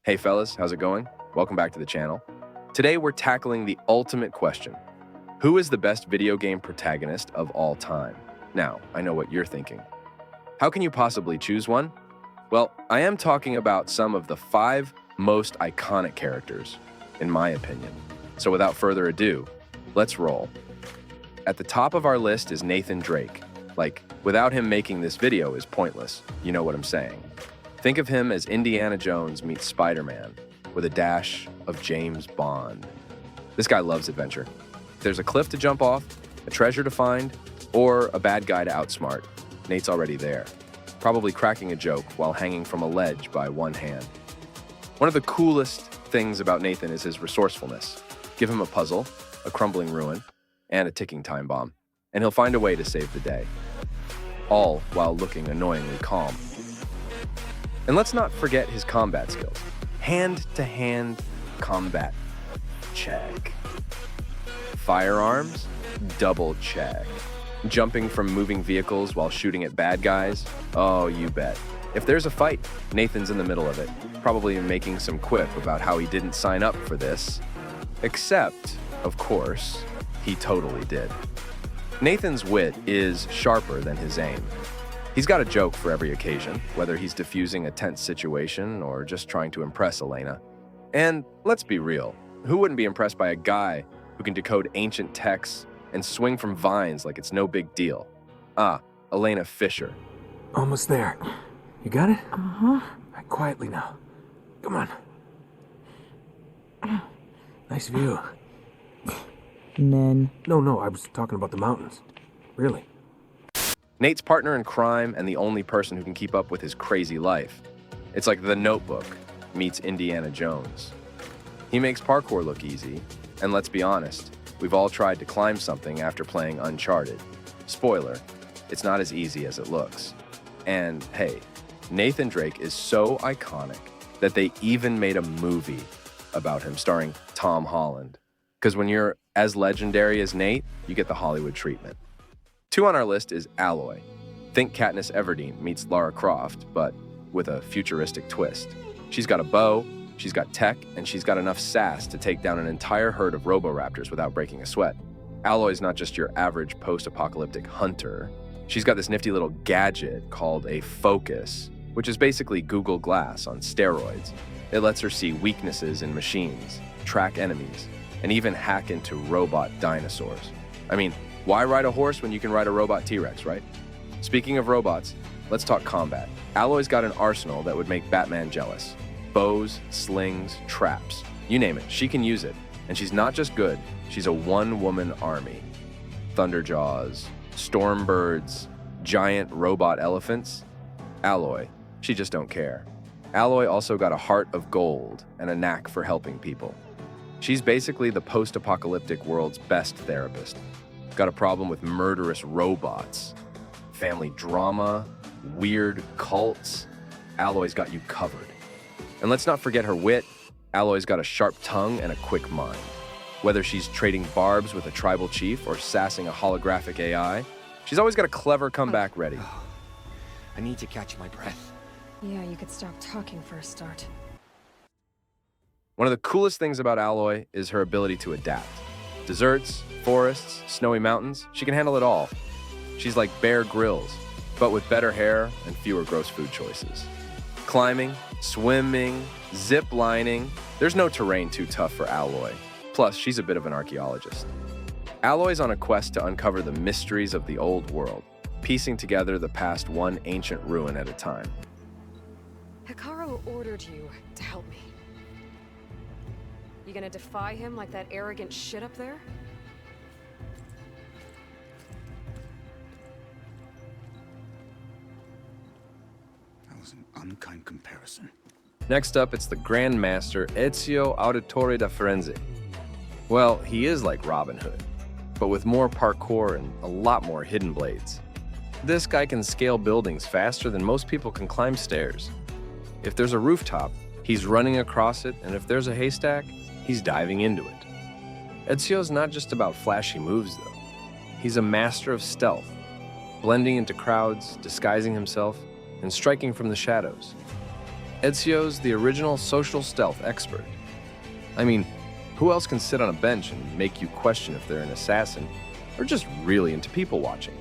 Hey fellas, how's it going? Welcome back to the channel. Today we're tackling the ultimate question. Who is the best video game protagonist of all time? Now, I know what you're thinking. How can you possibly choose one? Well, I am talking about some of the 5 most iconic characters, in my opinion. So without further ado, let's roll. At the top of our list is Nathan Drake. Like, without him making this video is pointless. You know what I'm saying. Think of him as Indiana Jones meets Spider-Man, with a dash of James Bond. This guy loves adventure. If there's a cliff to jump off, a treasure to find, or a bad guy to outsmart, Nate's already there, probably cracking a joke while hanging from a ledge by one hand. One of the coolest things about Nathan is his resourcefulness. Give him a puzzle, a crumbling ruin, and a ticking time bomb, and he'll find a way to save the day. All while looking annoyingly calm. And let's not forget his combat skills. Hand-to-hand combat, check. Firearms, double check. Jumping from moving vehicles while shooting at bad guys, oh, you bet. If there's a fight, Nathan's in the middle of it, probably making some quip about how he didn't sign up for this. Except, of course, he totally did. Nathan's wit is sharper than his aim. He's got a joke for every occasion, whether he's diffusing a tense situation or just trying to impress Elena. And let's be real, who wouldn't be impressed by a guy who can decode ancient texts and swing from vines like it's no big deal? Ah, Elena Fisher. Almost there. You got it? Uh-huh. Right, quietly now. Come on. Nice view. Nen. No, I was talking about the mountains. Really. Nate's partner in crime and the only person who can keep up with his crazy life. It's like The Notebook meets Indiana Jones. He makes parkour look easy, and let's be honest, we've all tried to climb something after playing Uncharted. Spoiler, it's not as easy as it looks. And hey, Nathan Drake is so iconic that they even made a movie about him starring Tom Holland. Because when you're as legendary as Nate, you get the Hollywood treatment. 2 on our list is Aloy. Think Katniss Everdeen meets Lara Croft, but with a futuristic twist. She's got a bow, she's got tech, and she's got enough sass to take down an entire herd of Roboraptors without breaking a sweat. Aloy's not just your average post-apocalyptic hunter. She's got this nifty little gadget called a focus, which is basically Google Glass on steroids. It lets her see weaknesses in machines, track enemies, and even hack into robot dinosaurs. I mean, why ride a horse when you can ride a robot T-Rex, right? Speaking of robots, let's talk combat. Aloy's got an arsenal that would make Batman jealous. Bows, slings, traps, you name it, she can use it. And she's not just good, she's a one-woman army. Thunderjaws, Stormbirds, giant robot elephants. Aloy, she just don't care. Aloy also got a heart of gold and a knack for helping people. She's basically the post-apocalyptic world's best therapist. Got a problem with murderous robots, family drama, weird cults. Aloy's got you covered. And let's not forget her wit. Aloy's got a sharp tongue and a quick mind. Whether she's trading barbs with a tribal chief or sassing a holographic AI, she's always got a clever comeback ready. I need to catch my breath. Yeah, you could stop talking for a start. One of the coolest things about Aloy is her ability to adapt. Deserts, forests, snowy mountains, she can handle it all. She's like Bear Grylls, but with better hair and fewer gross food choices. Climbing, swimming, zip lining, there's no terrain too tough for Aloy. Plus, she's a bit of an archaeologist. Aloy's on a quest to uncover the mysteries of the old world, piecing together the past one ancient ruin at a time. Hikaru ordered you to help me. You gonna defy him like that arrogant shit up there? That was an unkind comparison. Next up, it's the Grand Master Ezio Auditore da Firenze. Well, he is like Robin Hood, but with more parkour and a lot more hidden blades. This guy can scale buildings faster than most people can climb stairs. If there's a rooftop, he's running across it, and if there's a haystack, he's diving into it. Ezio's not just about flashy moves, though. He's a master of stealth, blending into crowds, disguising himself, and striking from the shadows. Ezio's the original social stealth expert. I mean, who else can sit on a bench and make you question if they're an assassin or just really into people watching?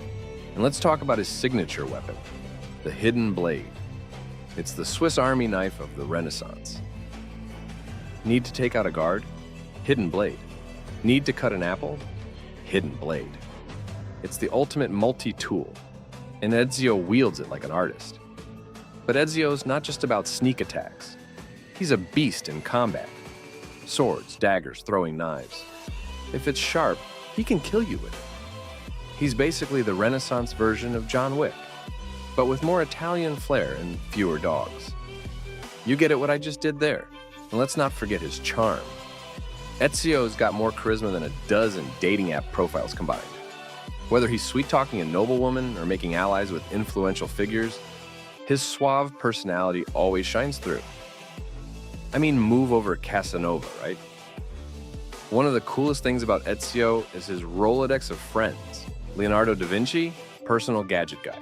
And let's talk about his signature weapon, the hidden blade. It's the Swiss Army knife of the Renaissance. Need to take out a guard? Hidden blade. Need to cut an apple? Hidden blade. It's the ultimate multi-tool, and Ezio wields it like an artist. But Ezio's not just about sneak attacks. He's a beast in combat. Swords, daggers, throwing knives. If it's sharp, he can kill you with it. He's basically the Renaissance version of John Wick, but with more Italian flair and fewer dogs. You get it what I just did there. And let's not forget his charm. Ezio's got more charisma than a dozen dating app profiles combined. Whether he's sweet-talking a noblewoman or making allies with influential figures, his suave personality always shines through. I mean, move over Casanova, right? One of the coolest things about Ezio is his Rolodex of friends. Leonardo da Vinci, personal gadget guy.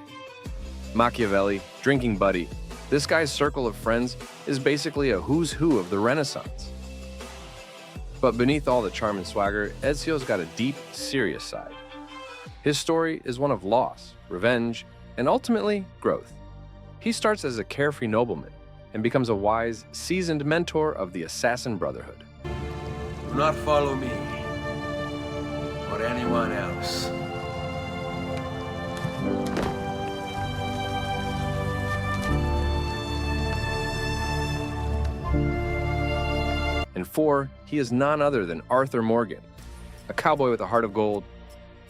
Machiavelli, drinking buddy. This guy's circle of friends is basically a who's who of the Renaissance. But beneath all the charm and swagger, Ezio's got a deep, serious side. His story is one of loss, revenge, and ultimately, growth. He starts as a carefree nobleman and becomes a wise, seasoned mentor of the Assassin Brotherhood. Do not follow me or anyone else. And 4, he is none other than Arthur Morgan, a cowboy with a heart of gold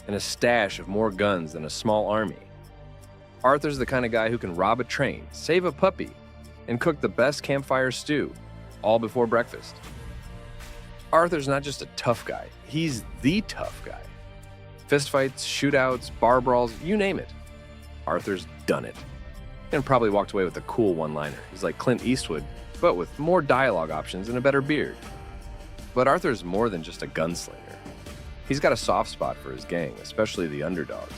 and a stash of more guns than a small army. Arthur's the kind of guy who can rob a train, save a puppy, and cook the best campfire stew, all before breakfast. Arthur's not just a tough guy, he's the tough guy. Fistfights, shootouts, bar brawls, you name it. Arthur's done it. And probably walked away with a cool one-liner. He's like Clint Eastwood, but with more dialogue options and a better beard. But Arthur's more than just a gunslinger. He's got a soft spot for his gang, especially the underdogs.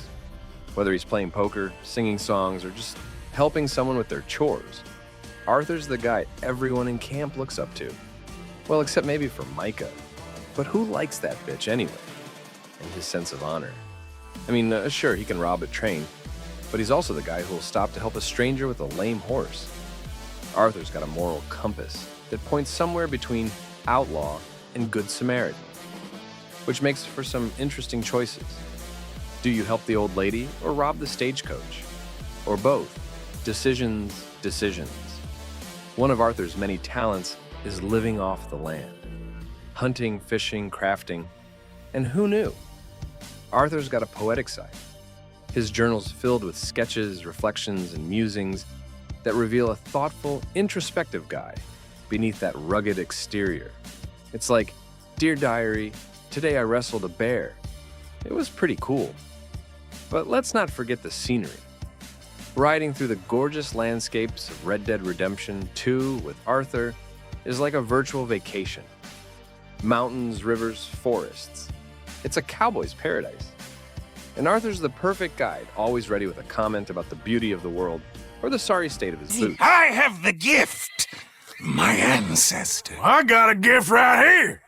Whether he's playing poker, singing songs, or just helping someone with their chores, Arthur's the guy everyone in camp looks up to. Well, except maybe for Micah. But who likes that bitch anyway? And his sense of honor. I mean, sure, he can rob a train, but he's also the guy who will stop to help a stranger with a lame horse. Arthur's got a moral compass that points somewhere between outlaw and good Samaritan, which makes for some interesting choices. Do you help the old lady or rob the stagecoach? Or both? Decisions, decisions. One of Arthur's many talents is living off the land. Hunting, fishing, crafting. And who knew? Arthur's got a poetic side. His journal's filled with sketches, reflections, and musings that reveal a thoughtful, introspective guy beneath that rugged exterior. It's like, "Dear Diary, today I wrestled a bear. It was pretty cool." But let's not forget the scenery. Riding through the gorgeous landscapes of Red Dead Redemption 2 with Arthur is like a virtual vacation. Mountains, rivers, forests. It's a cowboy's paradise. And Arthur's the perfect guide, always ready with a comment about the beauty of the world or the sorry state of his boots. I have the gift. My ancestor. I got a gift right here.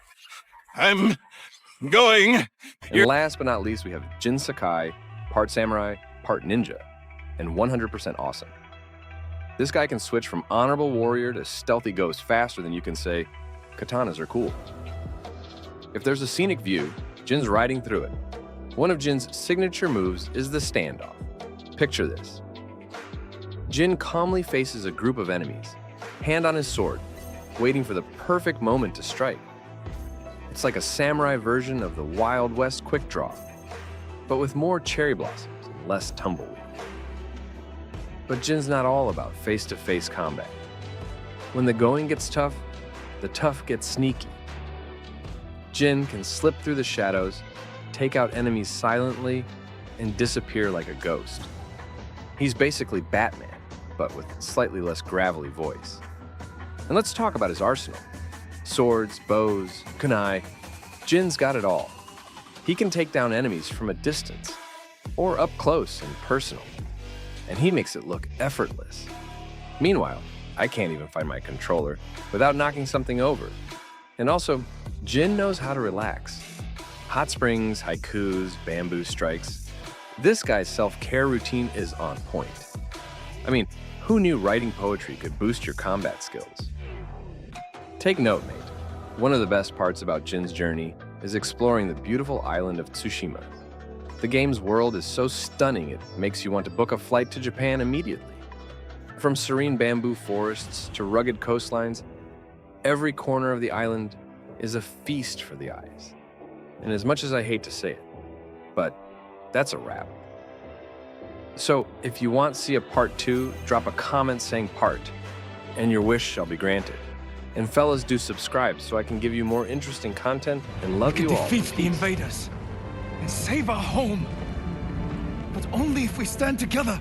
I'm going. And last but not least, we have Jin Sakai, part samurai, part ninja, and 100% awesome. This guy can switch from honorable warrior to stealthy ghost faster than you can say, katanas are cool. If there's a scenic view, Jin's riding through it. One of Jin's signature moves is the standoff. Picture this. Jin calmly faces a group of enemies, hand on his sword, waiting for the perfect moment to strike. It's like a samurai version of the Wild West quick draw, but with more cherry blossoms and less tumbleweed. But Jin's not all about face-to-face combat. When the going gets tough, the tough gets sneaky. Jin can slip through the shadows, take out enemies silently, and disappear like a ghost. He's basically Batman, but with slightly less gravelly voice. And let's talk about his arsenal. Swords, bows, kunai. Jin's got it all. He can take down enemies from a distance, or up close and personal, and he makes it look effortless. Meanwhile, I can't even find my controller without knocking something over. And also, Jin knows how to relax. Hot springs, haikus, bamboo strikes. This guy's self-care routine is on point. I mean, who knew writing poetry could boost your combat skills? Take note, mate. One of the best parts about Jin's journey is exploring the beautiful island of Tsushima. The game's world is so stunning it makes you want to book a flight to Japan immediately. From serene bamboo forests to rugged coastlines, every corner of the island is a feast for the eyes. And as much as I hate to say it, but that's a wrap. So if you want to see a part 2, drop a comment saying part, and your wish shall be granted. And fellas, do subscribe so I can give you more interesting content and love We you can all. defeat the invaders and save our home. But only if we stand together.